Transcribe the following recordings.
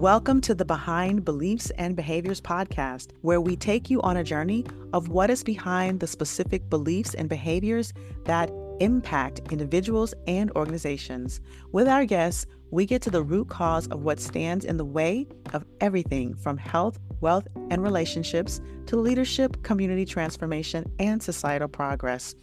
Welcome to the Behind Beliefs and Behaviors podcast, where we take you on a journey of what is behind the specific beliefs and behaviors that impact individuals and organizations. With our guests, we get to the root cause of what stands in the way of everything from health, wealth, and relationships to leadership, community transformation, and societal progress.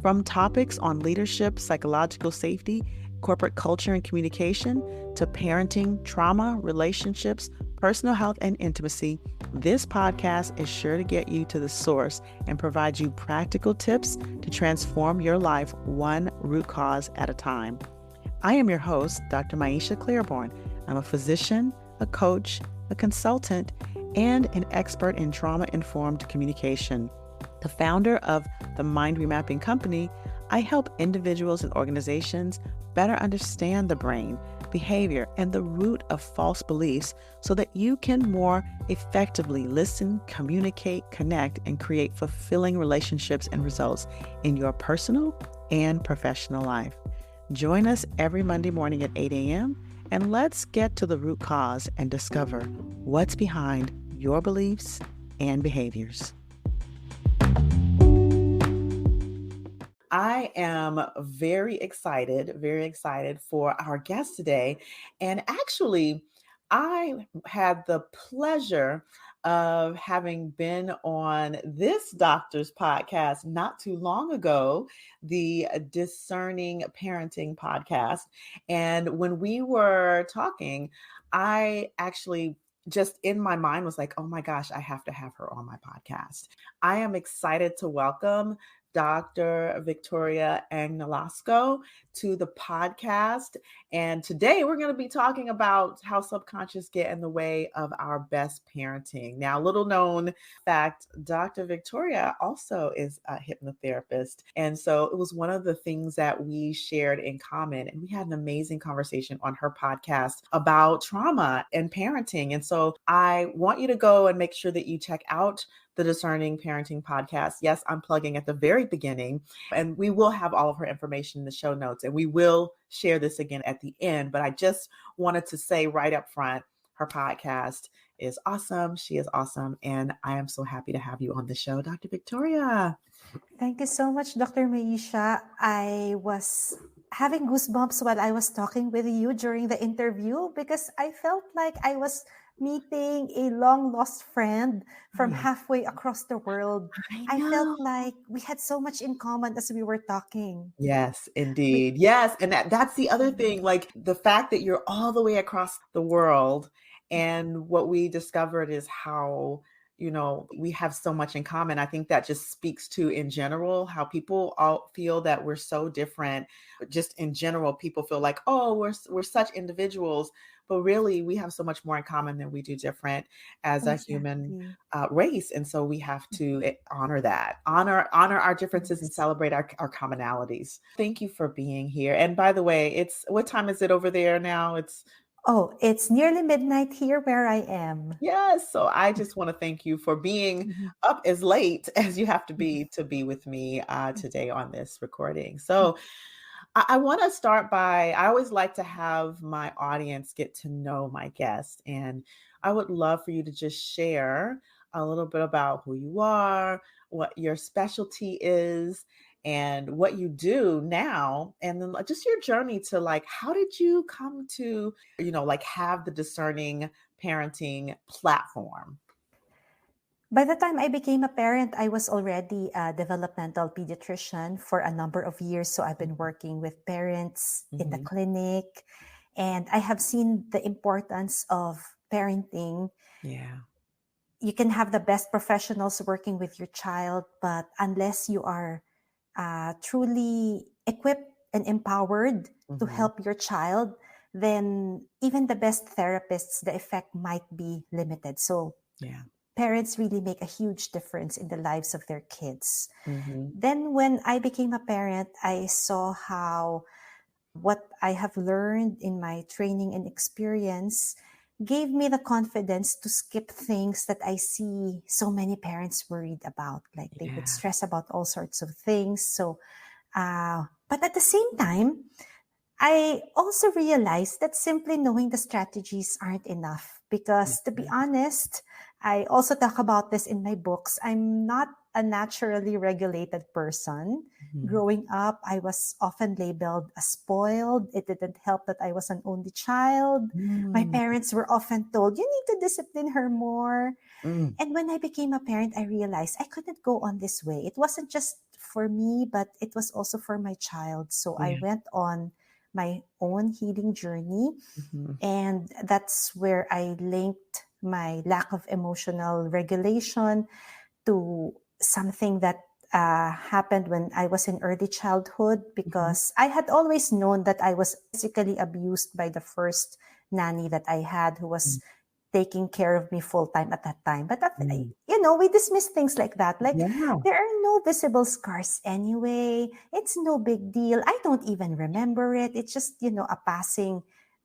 From topics on leadership, psychological safety, corporate culture and communication, to parenting, trauma, relationships, personal health, and intimacy, this podcast is sure to get you to the source and provide you practical tips to transform your life one root cause at a time. I am your host, Dr. Maisha Claiborne. I'm a physician, a coach, a consultant, and an expert in trauma-informed communication. The founder of the Mind Remapping Company, I help individuals and organizations better understand the brain, behavior, and the root of false beliefs so that you can more effectively listen, communicate, connect, and create fulfilling relationships and results in your personal and professional life. Join us every Monday morning at 8 a.m. and let's get to the root cause and discover what's behind your beliefs and behaviors. I am very excited for our guest today. And actually, I had the pleasure of having been on this doctor's podcast not too long ago, the Discerning Parenting podcast. And when we were talking, I actually just in my mind was like, oh my gosh, I have to have her on my podcast. I am excited to welcome Dr. Victoria Ang-Nolasco to the podcast. And today we're going to be talking about how subconscious get in the way of our best parenting. Now, little known fact, Dr. Victoria also is a hypnotherapist. And so it was one of the things that we shared in common. And we had an amazing conversation on her podcast about trauma and parenting. And so I want you to go and make sure that you check out the Discerning Parenting podcast. Yes, I'm plugging at the very beginning, and we will have all of her information in the show notes, and we will share this again at the end. But I just wanted to say right up front, her podcast is awesome. She is awesome. And I am so happy to have you on the show, Dr. Victoria. Thank you so much, Dr. Maisha. I was having goosebumps while I was talking with you during the interview because I felt like I was meeting a long lost friend from halfway across the world. I felt like we had so much in common as we were talking. Yes, indeed. Yes. And that's the other thing, like the fact that you're all the way across the world. And what we discovered is how, we have so much in common. I think that just speaks to, in general, how people all feel that we're so different. Just in general, people feel like, oh, we're such individuals. But really, we have so much more in common than we do different as a human race. And so we have to honor that, honor our differences and celebrate our commonalities. Thank you for being here. And by the way, what time is it over there now? It's nearly midnight here where I am. Yes. So I just want to thank you for being up as late as you have to be with me today on this recording. So I want to start by, I always like to have my audience get to know my guest. And I would love for you to just share a little bit about who you are, what your specialty is, and what you do now. And then just your journey to how did you come to, have the Discerning Parenting platform? By the time I became a parent, I was already a developmental pediatrician for a number of years. So I've been working with parents in the clinic, and I have seen the importance of parenting. Yeah. You can have the best professionals working with your child, but unless you are truly equipped and empowered to help your child, then even the best therapists, the effect might be limited. So parents really make a huge difference in the lives of their kids. Then when I became a parent, I saw how what I have learned in my training and experience gave me the confidence to skip things that I see so many parents worried about. Like they would stress about all sorts of things. So, but at the same time, I also realized that simply knowing the strategies aren't enough. Because to be honest, I also talk about this in my books. I'm not a naturally regulated person. Mhm. Growing up, I was often labeled as spoiled. It didn't help that I was an only child. My Mm, parents were often told, you need to discipline her more. mm, And when I became a parent, I realized I couldn't go on this way. It wasn't just for me, but it was also for my child. So I yeah. went on my own healing journey. Mhm. And that's where I linked my lack of emotional regulation to something that happened when I was in early childhood, Mhm. because I had always known that I was physically abused by the first nanny that I had, who was taking care of me full time at that time. But Mm. we dismiss things like that. Like, Yeah. there are no visible scars anyway. It's no big deal. I don't even remember it. It's just, a passing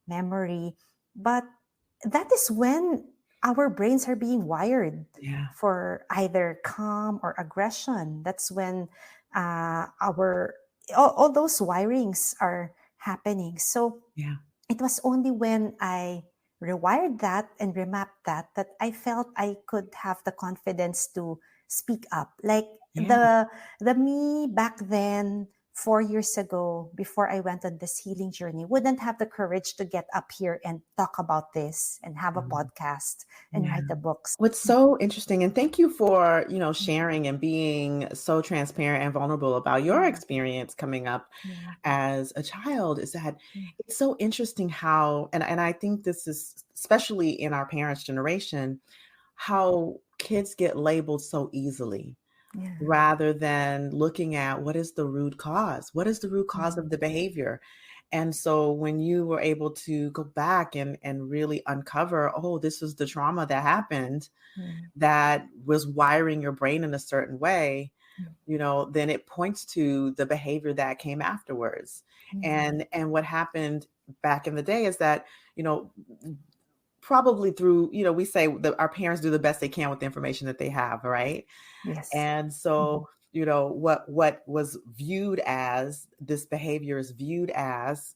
memory. But that is when our brains are being wired Yeah. for either calm or aggression. That's when our all those wirings are happening. So Yeah. it was only when I rewired that and remapped that I felt I could have the confidence to speak up. Like Yeah. the me back then, 4 years ago, before I went on this healing journey, wouldn't have the courage to get up here and talk about this and have a Mhm. podcast and Yeah. write the books. What's so interesting, and thank you for, sharing and being so transparent and vulnerable about your Yeah, experience coming up yeah, as a child, is that yeah, it's so interesting how, and I think this is especially in our parents' generation, how kids get labeled so easily yeah. rather than looking at what is the root cause? What is the root cause of the Mm, behavior? And so when you were able to go back and really uncover, oh, this was the trauma that happened mm, that was wiring your brain in a certain way, mm, then it points to the behavior that came afterwards. mm. And what happened back in the day is that, you know, probably through, we say that our parents do the best they can with the information that they have, right? Yes. And Mhm, so, what was viewed as this behavior is viewed as,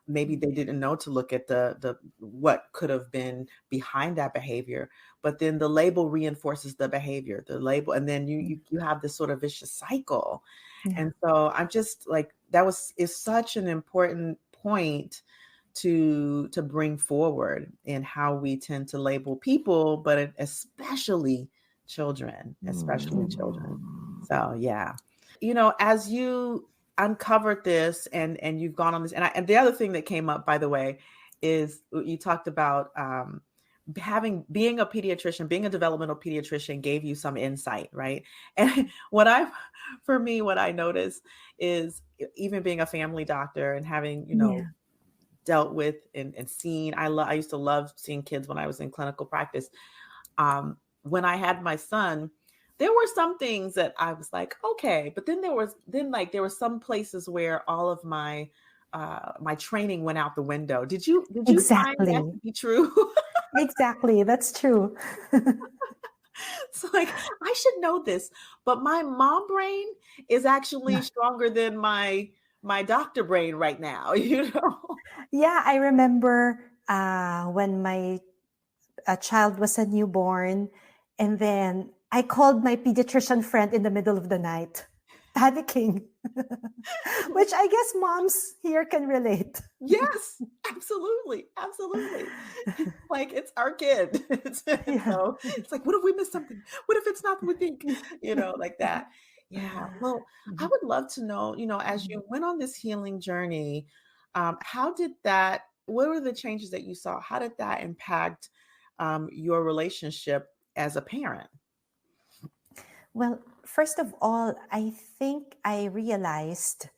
maybe they didn't know to look at the what could have been behind that behavior, but then the label reinforces the behavior, the label, and then you mm. you, you have this sort of vicious cycle. Yeah. And so I'm just like, is such an important point to bring forward in how we tend to label people, but especially children, especially children. Mm. So yeah, as you uncovered this and you've gone on this, and the other thing that came up, by the way, is you talked about being a pediatrician, being a developmental pediatrician gave you some insight, right? And what I noticed is, even being a family doctor and having, Yeah. dealt with and seen. I used to love seeing kids when I was in clinical practice. When I had my son, there were some things that I was like, okay, but then there were some places where all of my training went out the window. Did you find that Exactly. to be true? Exactly. That's true. It's like, I should know this, but my mom brain is actually Yeah. stronger than my doctor brain right now, Yeah, I remember when my child was a newborn, and then I called my pediatrician friend in the middle of the night, panicking, which I guess moms here can relate. Yes, absolutely, absolutely. Like, it's our kid. Yeah. So it's like, what if we miss something? What if it's not what we think? Like that. Yeah. Well, I Mhm. would love to know, as Mhm. you went on this healing journey, what were the changes that you saw? How did that impact your relationship as a parent? Well, first of all, I think I realized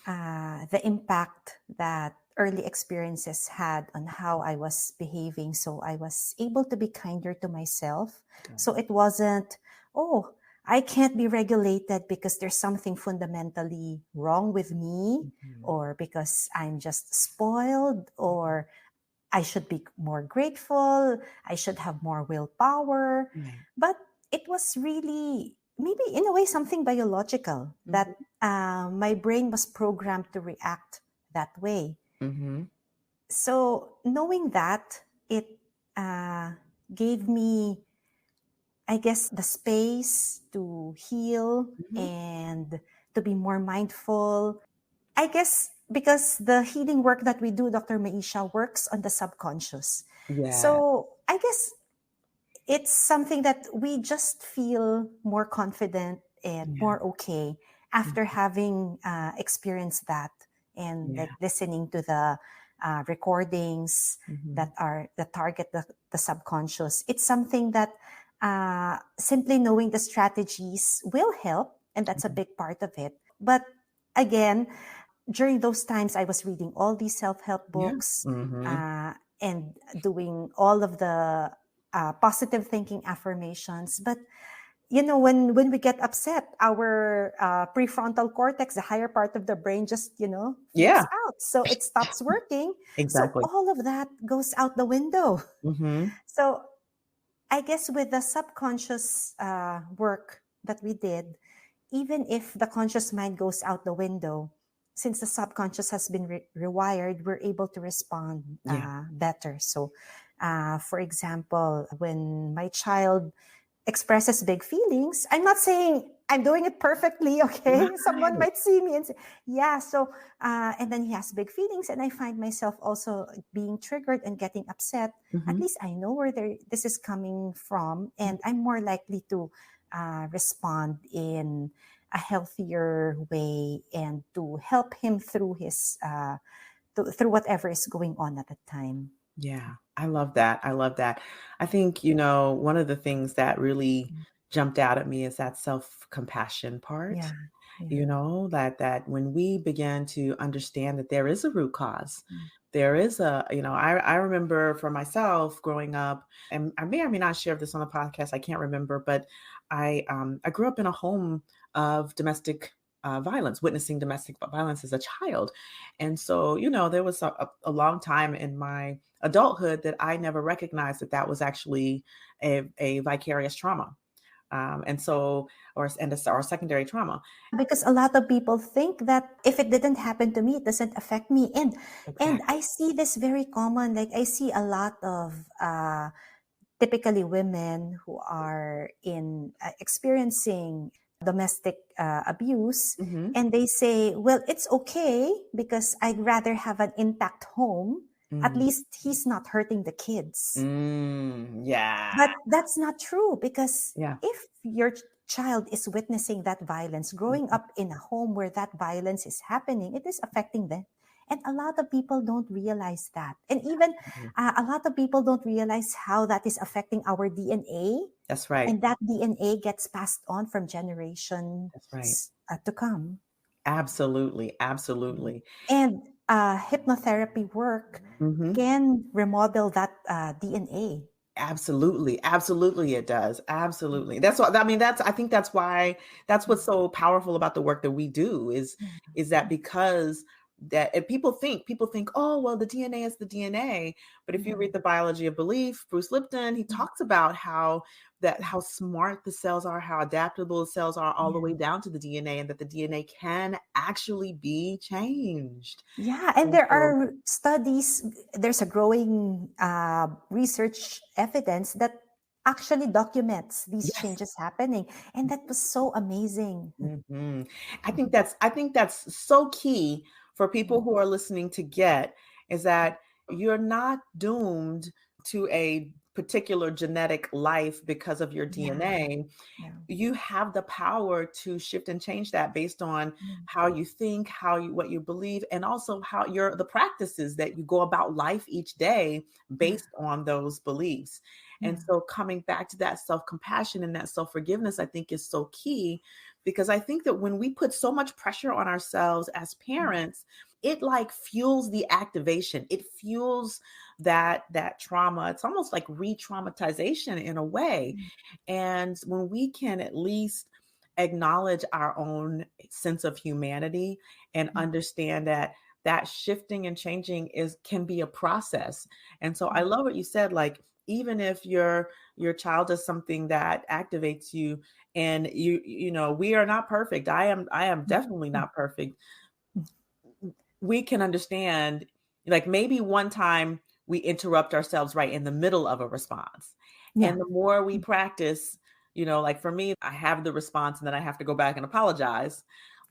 the impact that early experiences had on how I was behaving. So I was able to be kinder to myself. So Good. it wasn't, oh, I can't be regulated because there's something fundamentally wrong with me, Mhm. or because I'm just spoiled, or I should be more grateful, I should have more willpower. Right. But it was really, maybe in a way, something biological that Mhm. my brain was programmed to react that way. Mhm. So knowing that, it gave me, I guess, the space to heal Mhm. and to be more mindful. I guess because the healing work that we do, Dr. Maisha, works on the subconscious. Yeah. So I guess it's something that we just feel more confident and Yeah. more okay after having experienced that and Yeah. like listening to the recordings Mhm. that are that target the subconscious. It's something that simply knowing the strategies will help, and that's a Mhm. big part of it. But again, during those times, I was reading all these self-help Yeah. books Mhm. and doing all of the positive thinking affirmations. But when we get upset, our prefrontal cortex, the higher part of the brain, just flips Yeah, out, so it stops working. So exactly. all of that goes out the window. Mhm. So I guess with the subconscious work that we did, even if the conscious mind goes out the window, since the subconscious has been rewired, we're able to respond Yeah. better. So, for example, when my child expresses big feelings, I'm not saying I'm doing it perfectly, okay? Someone Right. might see me and say, yeah, so, and then he has big feelings, and I find myself also being triggered and getting upset. At Mhm. least I know where this is coming from, and I'm more likely to respond in a healthier way and to help him through through whatever is going on at the time. Yeah, I love that. I love that. I think, one of the things that really jumped out at me is that self-compassion part. Yeah, yeah. That when we begin to understand that there is a root cause, Mm. there is I remember for myself growing up, and I may or may not share this on the podcast, I can't remember, but I grew up in a home of domestic violence, witnessing domestic violence as a child. And so, there was a long time in my adulthood that I never recognized that that was actually a vicarious trauma. And so, or secondary trauma. Because a lot of people think that if it didn't happen to me, it doesn't affect me, and Exactly. I see this very common. Like I see a lot of typically women who are in experiencing domestic abuse, Hmm. and they say, well, it's okay because I'd rather have an intact home. At Mm. least he's not hurting the kids. Yeah. But that's not true, because Yeah. if your child is witnessing that violence, growing Mhm. up in a home where that violence is happening, it is affecting them. And a lot of people don't realize that. And even Mhm. a lot of people don't realize how that is affecting our DNA. That's right. And that DNA gets passed on from generations That's right. to come. Absolutely. Absolutely. And hypnotherapy work Hmm. can remodel that DNA. Absolutely. Absolutely it does. Absolutely. That's what I mean, I think that's why that's what's so powerful about the work that we do Yeah. is that because that and people think, oh, well, the DNA is the DNA. But if you read the biology of belief, Bruce Lipton, he talks about how smart the cells are, how adaptable the cells are all the way down to the DNA, and that the DNA can actually be changed. Yeah, and And there so are studies, there's a growing research evidence that actually documents these yes. changes happening. And that was so amazing. Mhm. I think that's so key for people who are listening to get is that you're not doomed to a particular genetic life because of your Yeah, DNA. yeah. You have the power to shift and change that based on how you think, what you believe, and also how the practices that you go about life each day Yeah, based on those beliefs. And yeah. so coming back to that self-compassion and that self-forgiveness, I think is so key, because I think that when we put so much pressure on ourselves as parents, it like fuels the activation. It fuels that trauma. It's almost like re-traumatization in a way. And when we can at least acknowledge our own sense of humanity and understand that that shifting and changing can be a process. And so I love what you said, like even if your child does something that activates you, and we are not perfect. I am definitely not perfect. We can understand, like maybe one time we interrupt ourselves right in the middle of a response. Yeah. And the more we practice, like for me, I have the response and then I have to go back and apologize.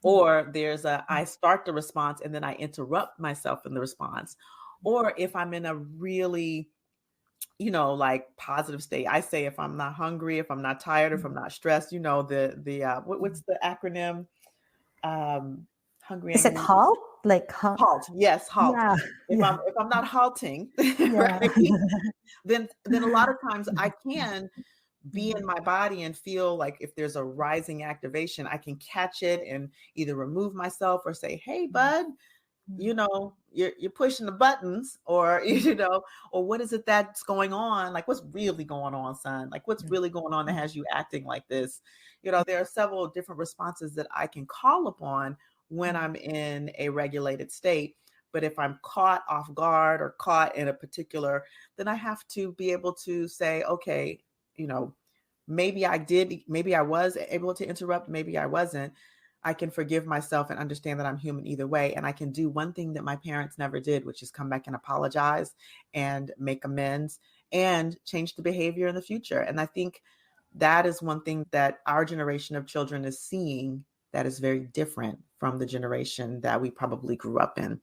Or there's I start the response and then I interrupt myself in the response. Or if I'm in a really, like positive state, I say if I'm not hungry, if I'm not tired, if I'm not stressed, what's the acronym? Hungry, Is it angry, halt? Like halt? halt. Yes, halt. Yeah. If Yeah. I'm not halting, Yeah. right? Then a lot of times I can be in my body and feel like if there's a rising activation, I can catch it and either remove myself or say, "Hey, bud, you're pushing the buttons," or or what is it that's going on? Like, what's really going on, son? Like, what's really going on that has you acting like this? There are several different responses that I can call upon when I'm in a regulated state. But if I'm caught off guard or caught in a particular, then I have to be able to say, okay, maybe I was able to interrupt, maybe I wasn't. I can forgive myself and understand that I'm human either way. And I can do one thing that my parents never did, which is come back and apologize and make amends and change the behavior in the future. And I think that is one thing that our generation of children is seeing that is very different from the generation that we probably grew up in.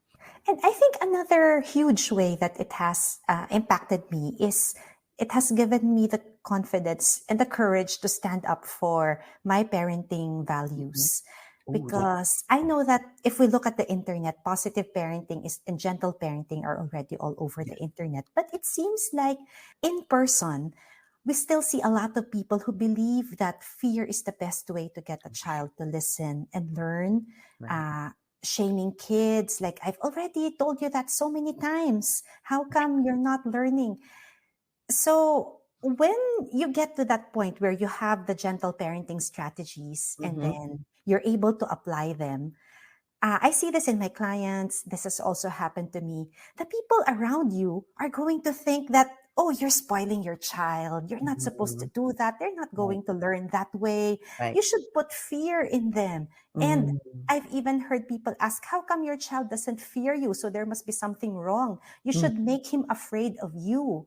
And I think another huge way that it has impacted me is it has given me the confidence and the courage to stand up for my parenting values. Because I know that if we look at the internet, positive parenting and gentle parenting are already all over the internet. But it seems like in person, we still see a lot of people who believe that fear is the best way to get a child to listen and learn. Shaming kids, like, I've already told you that so many times. How come you're not learning? So when you get to that point where you have the gentle parenting strategies and then you're able to apply them, I see this in my clients. This has also happened to me. The people around you are going to think that, oh, you're spoiling your child. You're not supposed to do that. They're not going to learn that way. You should put fear in them. And I've even heard people ask, how come your child doesn't fear you? So there must be something wrong. You should make him afraid of you,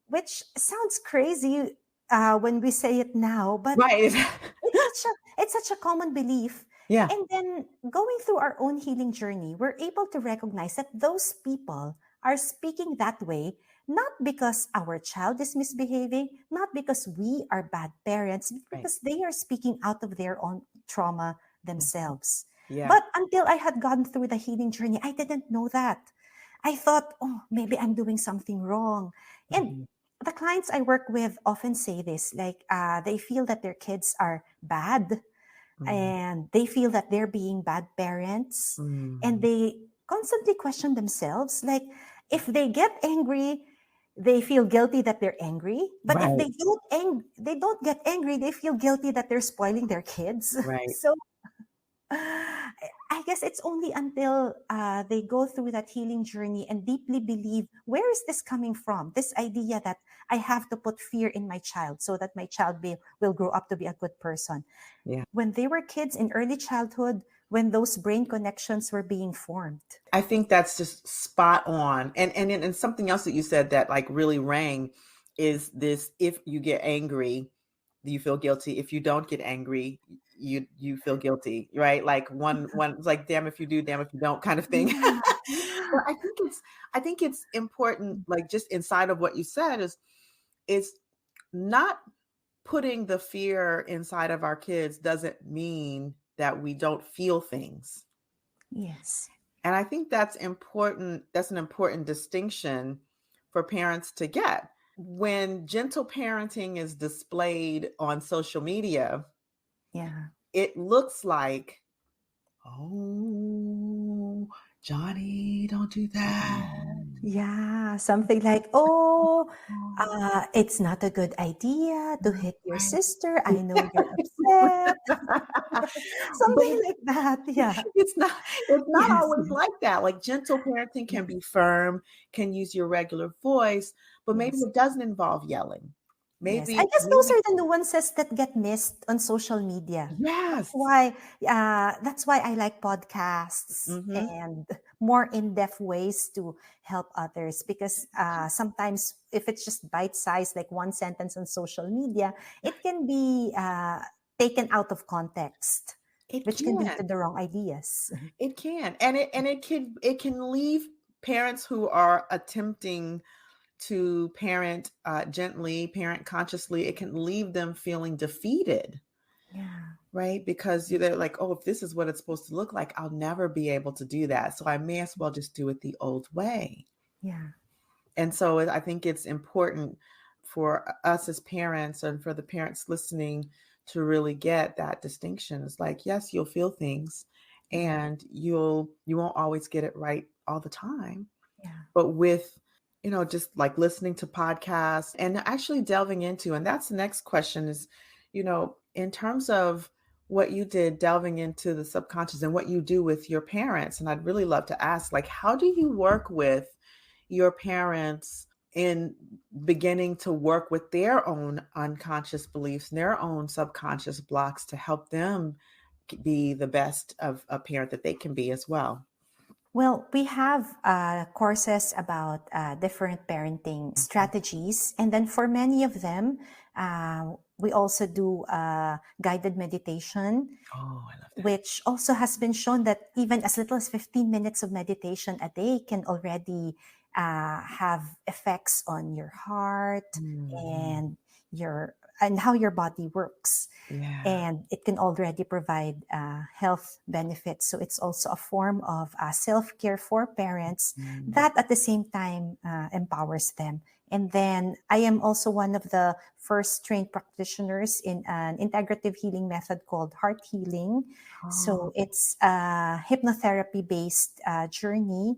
which sounds crazy when we say it now, but it's such a common belief. Yeah. And then going through our own healing journey, we're able to recognize that those people are speaking that way, not because our child is misbehaving, not because we are bad parents, because they are speaking out of their own trauma themselves. Yeah. But until I had gone through the healing journey, I didn't know that. I thought, oh, maybe I'm doing something wrong. And the clients I work with often say this, like they feel that their kids are bad and they feel that they're being bad parents, and they constantly question themselves. Like, if they get angry, they feel guilty that they're angry. But if they don't get angry, they feel guilty that they're spoiling their kids. So I guess it's only until they go through that healing journey and deeply believe, where is this coming from? This idea that I have to put fear in my child so that my child will grow up to be a good person. When they were kids in early childhood, when those brain connections were being formed. I think that's just spot on. And something else that you said that like really rang is this: if you get angry, you feel guilty. If you don't get angry, you feel guilty, right? Like one it's like, damn if you do, damn if you don't kind of thing. But I think it's important, like just inside of what you said, is not putting the fear inside of our kids doesn't mean that we don't feel things. Yes. And I think that's important. That's an important distinction for parents to get. When gentle parenting is displayed on social media, it looks like, oh, Johnny, don't do that. Yeah, something like, oh, it's not a good idea to hit your sister. I know you're upset. Something like that. Yeah. It's not always like that. Like, gentle parenting can be firm, can use your regular voice, but maybe it doesn't involve yelling. Maybe I guess those are the nuances that get missed on social media. Yes. That's why I like podcasts and more in-depth ways to help others, because sometimes if it's just bite-sized, like one sentence on social media, it can be taken out of context, It which can lead can. to the wrong ideas. It can. And it can leave parents who are attempting to parent gently, parent consciously, it can leave them feeling defeated, Yeah, right? Because they're like, oh, if this is what it's supposed to look like, I'll never be able to do that. So I may as well just do it the old way. yeah, And so I think it's important for us as parents and for the parents listening to really get that distinction. It's like, yes, you'll feel things and you won't always get it right all the time. yeah. But with, just like listening to podcasts and actually delving into, and that's the next question is, in terms of what you did, delving into the subconscious and what you do with your parents. And I'd really love to ask, like, how do you work with your parents in beginning to work with their own unconscious beliefs and their own subconscious blocks to help them be the best of a parent that they can be as well? Well, we have courses about different parenting strategies. And then for many of them, we also do guided meditation, Oh, I love that. which also has been shown that even as little as 15 minutes of meditation a day can already have effects on your heart Mhm. and how your body works, Yeah. and it can already provide health benefits. So it's also a form of self-care for parents Mm. that at the same time empowers them. And then I am also one of the first trained practitioners in an integrative healing method called heart healing. Oh. So it's a hypnotherapy based journey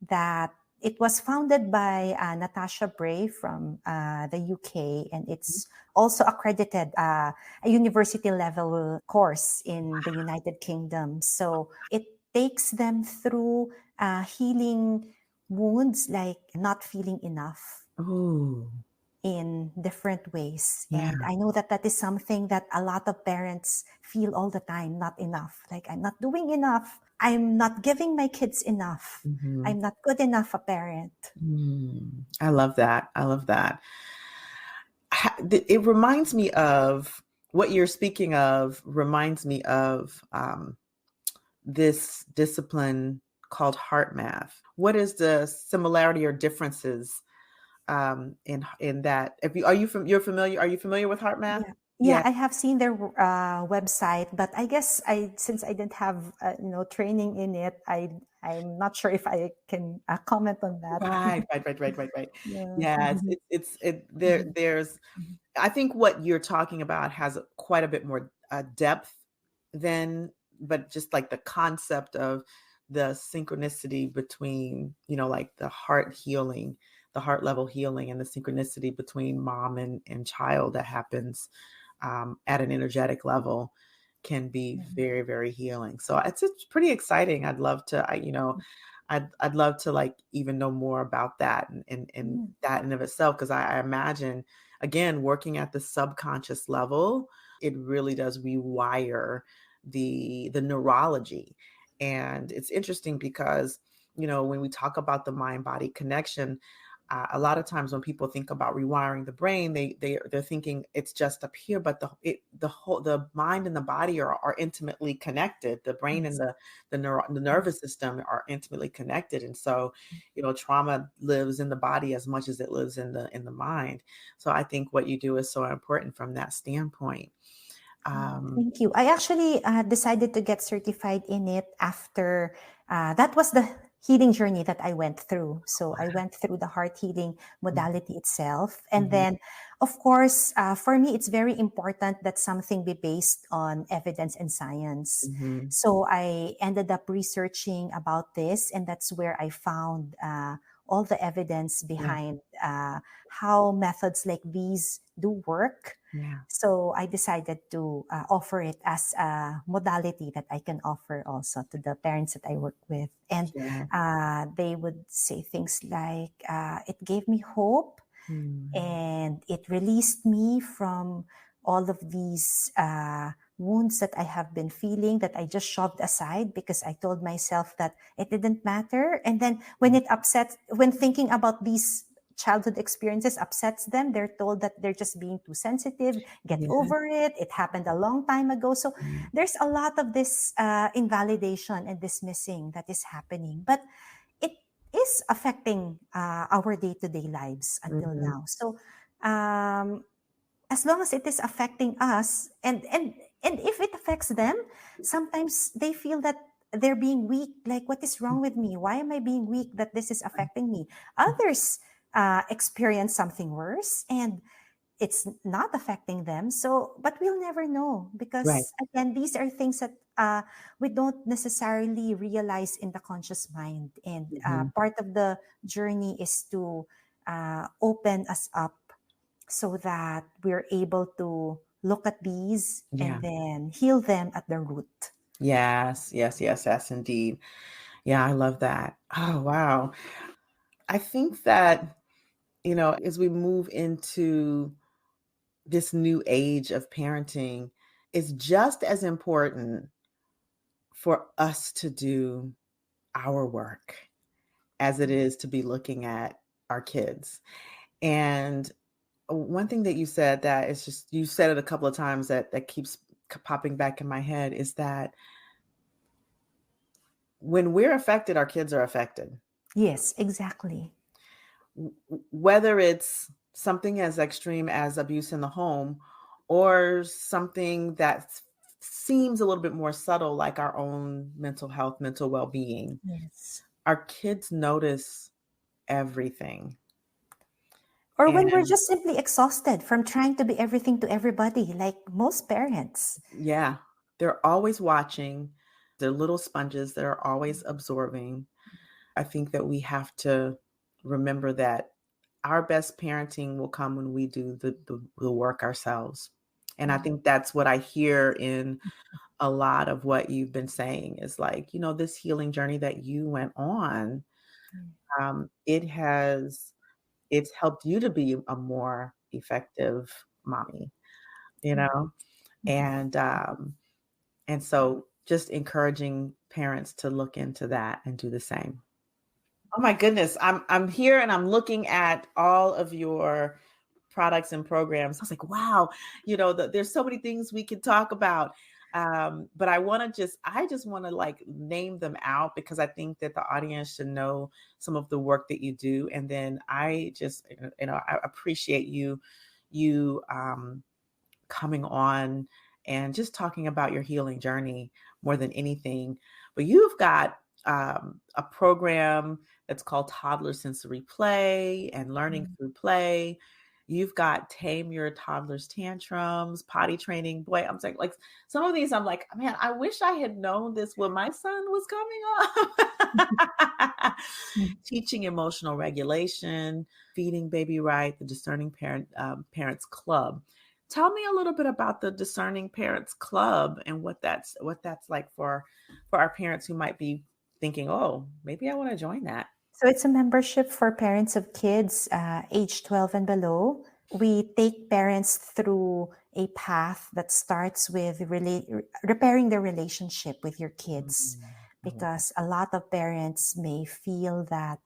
that it was founded by Natasha Bray from the UK, and it's also accredited a university level course in the United Kingdom. So it takes them through healing wounds like not feeling enough Oh, in different ways. yeah. And I know that that is something that a lot of parents feel all the time, not enough. Like, I'm not doing enough. I'm not giving my kids enough. Mhm. I'm not good enough a parent. I love that. I love that. It reminds me of what you're speaking of, reminds me of this discipline called heart math. What is the similarity or differences in that? If you you're familiar? Are you familiar with heart math? Yeah. Yeah, Yeah. I have seen their website, but I guess since I didn't have training in it, I'm not sure if I can comment on that. Right, right, right, right, right, right. Yeah. Yeah, Mhm. Mhm. there's Mhm. I think what you're talking about has quite a bit more depth than, but just like the concept of the synchronicity between, like the heart healing, the heart level healing, and the synchronicity between mom and child that happens at an energetic level can be Yeah. very, very healing. So it's pretty exciting. I'd love to, I'd love to like even know more about that and Mm. that in of itself, because I imagine again working at the subconscious level, it really does rewire the neurology. And it's interesting because when we talk about the mind body connection, a lot of times when people think about rewiring the brain, they're thinking it's just up here, but the mind and the body are intimately connected. The brain and Yes. the nervous system are intimately connected, and so trauma lives in the body as much as it lives in the mind. So I think what you do is so important from that standpoint. Thank you. I actually decided to get certified in it after that was the healing journey that I went through. So I went through the heart healing modality itself. And Mhm. then, of course, for me, it's very important that something be based on evidence and science. Mhm. So I ended up researching about this, and that's where I found all the evidence Yeah. behind how methods like these do work. Yeah. So I decided to offer it as a modality that I can offer also to the parents that I work with. And Yeah. they would say things like, it gave me hope Mm. and it released me from all of these wounds that I have been feeling that I just shoved aside because I told myself that it didn't matter. And then when thinking about these childhood experiences upsets them, they're told that they're just being too sensitive, get Yeah. over it happened a long time ago. So Mm. there's a lot of this invalidation and dismissing that is happening, but it is affecting our day-to-day lives until Mhm. now. So as long as it is affecting us, and if it affects them, sometimes they feel that they're being weak. Like, what is wrong with me? Why am I being weak that this is affecting me? Others experience something worse, and it's not affecting them. So, but we'll never know Right. because, again, these are things that we don't necessarily realize in the conscious mind. And Mhm. part of the journey is to open us up so that we're able to look at these Yeah. and then heal them at the root. Yes, yes, yes, yes, indeed. Yeah, I love that. Oh, wow. I think that, as we move into this new age of parenting, it's just as important for us to do our work as it is to be looking at our kids. And one thing that you said that is just, you said it a couple of times that keeps popping back in my head is that when we're affected, our kids are affected. Yes, exactly. Whether it's something as extreme as abuse in the home or something that seems a little bit more subtle, like our own mental health, mental well-being, Yes. our kids notice everything. Or when we're And just simply exhausted from trying to be everything to everybody, like most parents. yeah, they're always watching. They're little sponges that are always absorbing. I think that we have to remember that our best parenting will come when we do the work ourselves. And I think that's what I hear in a lot of what you've been saying is like, this healing journey that you went on, it it's helped you to be a more effective mommy, you know? And so just encouraging parents to look into that and do the same. Oh my goodness. I'm here and I'm looking at all of your products and programs. I was like, wow, there's so many things we could talk about. But I just want to like name them out because I think that the audience should know some of the work that you do. And then I just, I appreciate you coming on and just talking about your healing journey more than anything. But you've got a program that's called Toddler Sensory Play and Learning Through Play. You've got Tame Your Toddler's Tantrums, potty training. Boy, I'm saying like some of these, I'm like, man, I wish I had known this when my son was coming up. Teaching emotional regulation, feeding baby right, the Discerning Parents Club. Tell me a little bit about the Discerning Parents Club and what that's like for our parents who might be thinking, oh, maybe I want to join that. So it's a membership for parents of kids age 12 and below. We take parents through a path that starts with repairing the relationship with your kids, I love that. because a lot of parents may feel that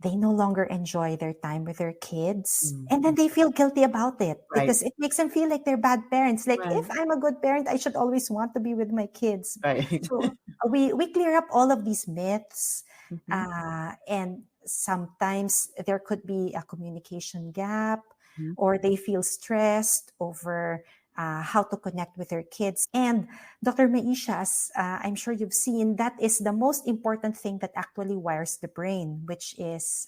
they no longer enjoy their time with their kids, and then Mhm. they feel guilty about it Right, because it makes them feel like they're bad parents. Like, if right, I'm a good parent, I should always want to be with my kids. right. So we clear up all of these myths, Mhm, and sometimes there could be a communication gap, mhm, or they feel stressed over how to connect with their kids. And Dr. Maisha, as I'm sure you've seen, that is the most important thing that actually wires the brain, which is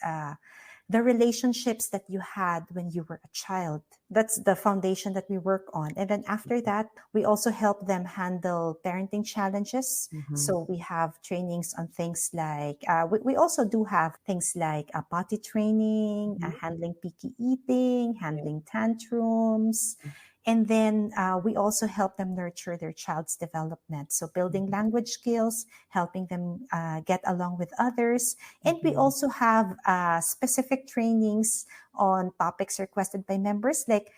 the relationships that you had when you were a child. That's the foundation that we work on. And then after that, we also help them handle parenting challenges. mhm, So we have trainings on things like, we also do have things like potty training, mhm. handling picky eating, Yeah. handling tantrums. And then we also help them nurture their child's development. So building language skills, helping them get along with others. And we also have specific trainings on topics requested by members. Like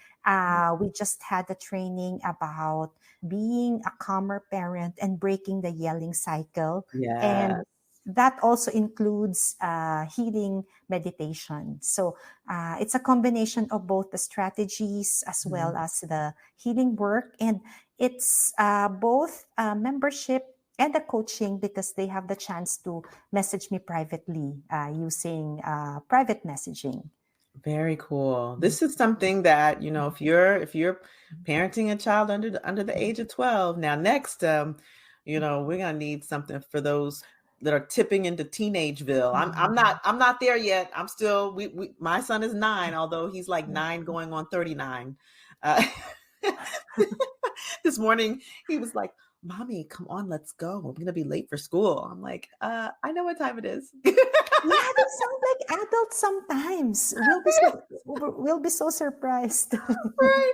we just had a training about being a calmer parent and breaking the yelling cycle. Yeah. And that also includes healing meditation. So it's a combination of both the strategies as well as the healing work. And it's both membership and the coaching, because they have the chance to message me privately using private messaging. Very cool. This is something that, if you're parenting a child under the age of 12, now next, we're gonna need something for those that are tipping into teenageville. I'm not there yet. I'm still, my son is 9, although he's like 9 going on 39. This morning he was like, "Mommy, come on, let's go. I'm gonna be late for school." I'm like, I know what time it is. Yeah, they sound like adults sometimes. We'll be so surprised. Right.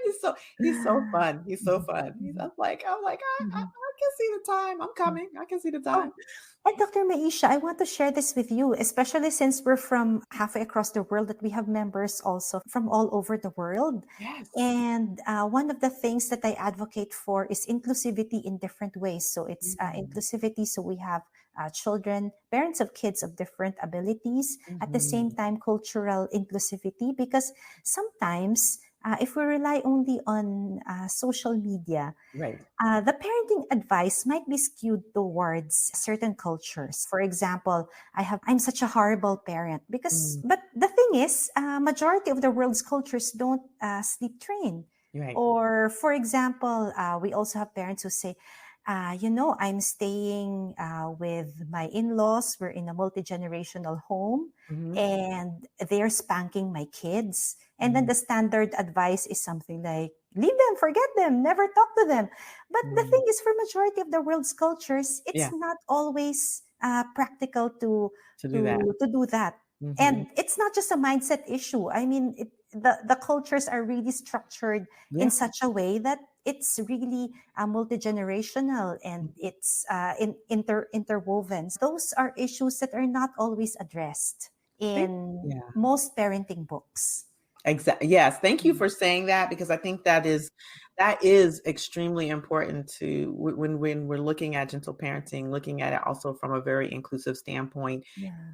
He's so fun. He's so fun. I'm like, I can see the time. I'm coming. I can see the time. Oh, and Dr. Maisha, I want to share this with you, especially since we're from halfway across the world, that we have members also from all over the world. Yes. And one of the things that I advocate for is inclusivity in different ways. So it's inclusivity. So we have children, parents of kids of different abilities, at the same time, cultural inclusivity, because sometimes if we rely only on social media, Right. the parenting advice might be skewed towards certain cultures. For example, I'm such a horrible parent because, but the thing is, majority of the world's cultures don't sleep train. Right. Or for example, we also have parents who say, I'm staying with my in-laws. We're in a multi-generational home and they're spanking my kids. And then the standard advice is something like, leave them, forget them, never talk to them. But the thing is, for majority of the world's cultures, it's not always practical to do that. And it's not just a mindset issue. I mean, the cultures are really structured in such a way that it's really multi-generational and it's interwoven. Those are issues that are not always addressed in most parenting books. Exactly. Yes. Thank you for saying that, because I think that is extremely important to when we're looking at gentle parenting, looking at it also from a very inclusive standpoint,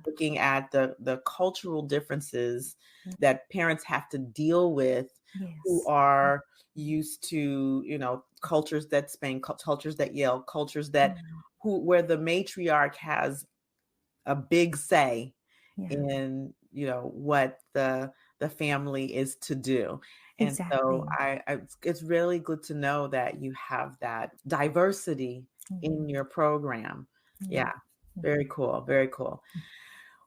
looking at the cultural differences that parents have to deal with, who are used to, cultures that spank, cultures that yell, cultures that where the matriarch has a big say in, what the family is to do. And so it's really good to know that you have that diversity in your program. Yeah. Very cool. Very cool.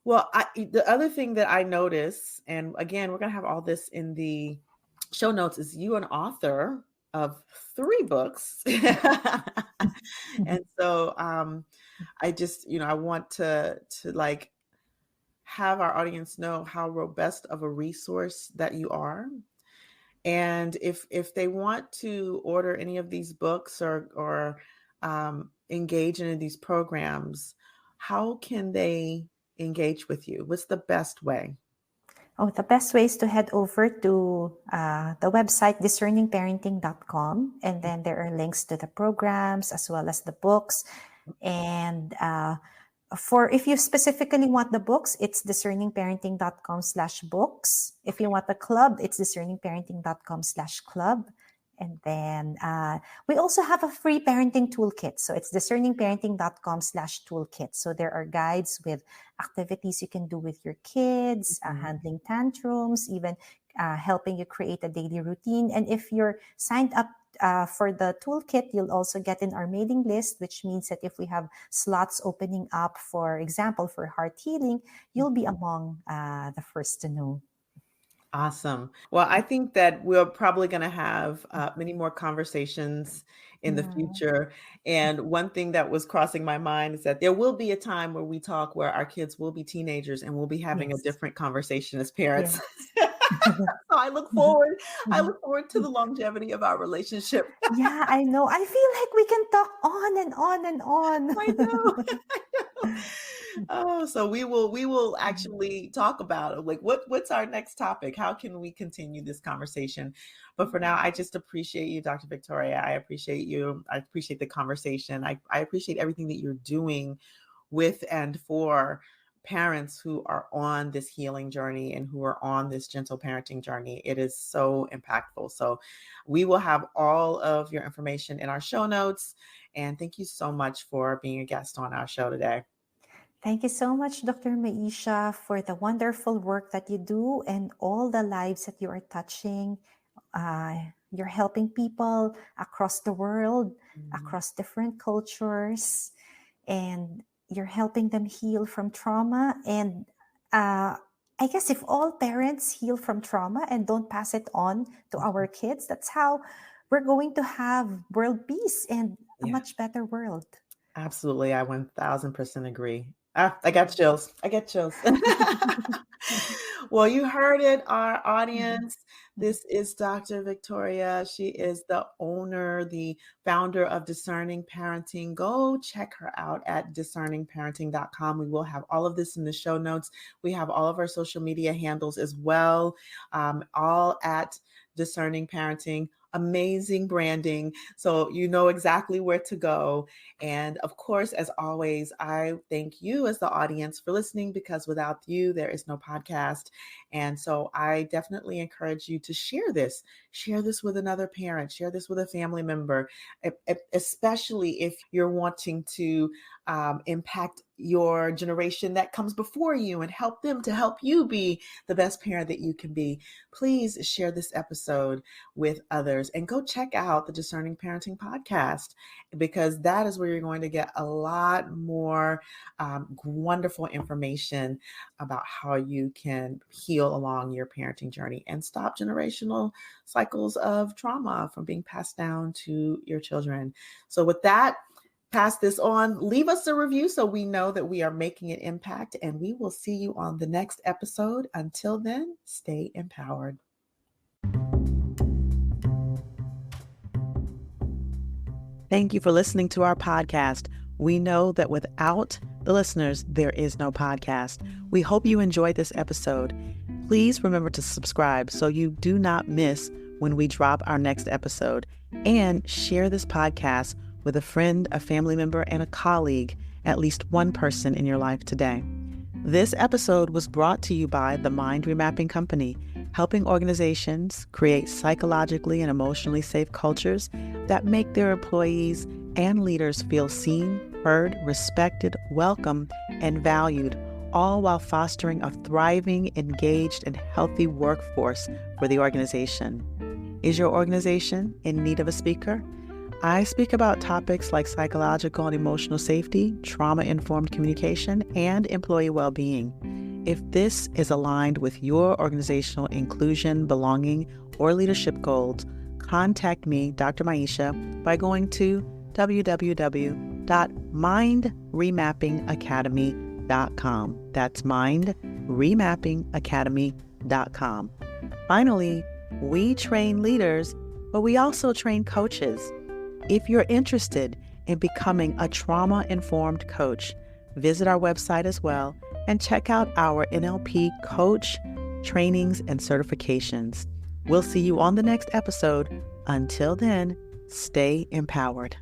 Well, the other thing that I notice, and again, we're going to have all this in the show notes, is you an author of 3 books. And so I just, I want to like have our audience know how robust of a resource that you are. And if they want to order any of these books or engage in these programs, how can they engage with you? What's the best way? Oh, the best way is to head over to the website discerningparenting.com, and then there are links to the programs as well as the books. And if you specifically want the books, it's discerningparenting.com/books. If you want the club, it's discerningparenting.com/club. And then we also have a free parenting toolkit. So it's discerningparenting.com/toolkit. So there are guides with activities you can do with your kids, handling tantrums, even helping you create a daily routine. And if you're signed up for the toolkit, you'll also get in our mailing list, which means that if we have slots opening up, for example, for heart healing, you'll be among the first to know. Awesome. Well, I think that we're probably going to have many more conversations in the future. And one thing that was crossing my mind is that there will be a time where we talk where our kids will be teenagers and we'll be having a different conversation as parents. So I look forward to the longevity of our relationship. Yeah, I know. I feel like we can talk on and on and on. I know. Oh, so we will actually talk about it. Like what's our next topic? How can we continue this conversation? But for now, I just appreciate you, Dr. Victoria. I appreciate you. I appreciate the conversation. I appreciate everything that you're doing with and for parents who are on this healing journey and who are on this gentle parenting journey. It is so impactful. So we will have all of your information in our show notes. And thank you so much for being a guest on our show today. Thank you so much, Dr. Maisha, for the wonderful work that you do and all the lives that you are touching. You're helping people across the world, across different cultures, and you're helping them heal from trauma. And I guess if all parents heal from trauma and don't pass it on to our kids, that's how we're going to have world peace and a much better world. Absolutely. I 1000% agree. I got chills. I get chills. Well, you heard it, our audience. This is Dr. Victoria. She is the owner, the founder of Discerning Parenting. Go check her out at discerningparenting.com. We will have all of this in the show notes. We have all of our social media handles as well, all at Discerning Parenting. Amazing branding. So you know exactly where to go. And of course, as always, I thank you as the audience for listening, because without you, there is no podcast. And so I definitely encourage you to share this with another parent, share this with a family member, especially if you're wanting to impact your generation that comes before you and help them to help you be the best parent that you can be. Please share this episode with others and go check out the Discerning Parenting podcast, because that is where you're going to get a lot more wonderful information about how you can heal along your parenting journey and stop generational cycles of trauma from being passed down to your children. So with that, pass this on, leave us a review so we know that we are making an impact, and we will see you on the next episode. Until then, stay empowered. Thank you for listening to our podcast. We know that without the listeners, there is no podcast. We hope you enjoyed this episode. Please remember to subscribe so you do not miss when we drop our next episode, and share this podcast with a friend, a family member, and a colleague, at least one person in your life today. This episode was brought to you by the Mind Remapping Company, helping organizations create psychologically and emotionally safe cultures that make their employees and leaders feel seen, heard, respected, welcome, and valued, all while fostering a thriving, engaged, and healthy workforce for the organization. Is your organization in need of a speaker? I speak about topics like psychological and emotional safety, trauma-informed communication, and employee well-being. If this is aligned with your organizational inclusion, belonging, or leadership goals, contact me, Dr. Maisha, by going to www.mindremappingacademy.com. That's mindremappingacademy.com. Finally, we train leaders, but we also train coaches. If you're interested in becoming a trauma-informed coach, visit our website as well and check out our NLP coach trainings and certifications. We'll see you on the next episode. Until then, stay empowered.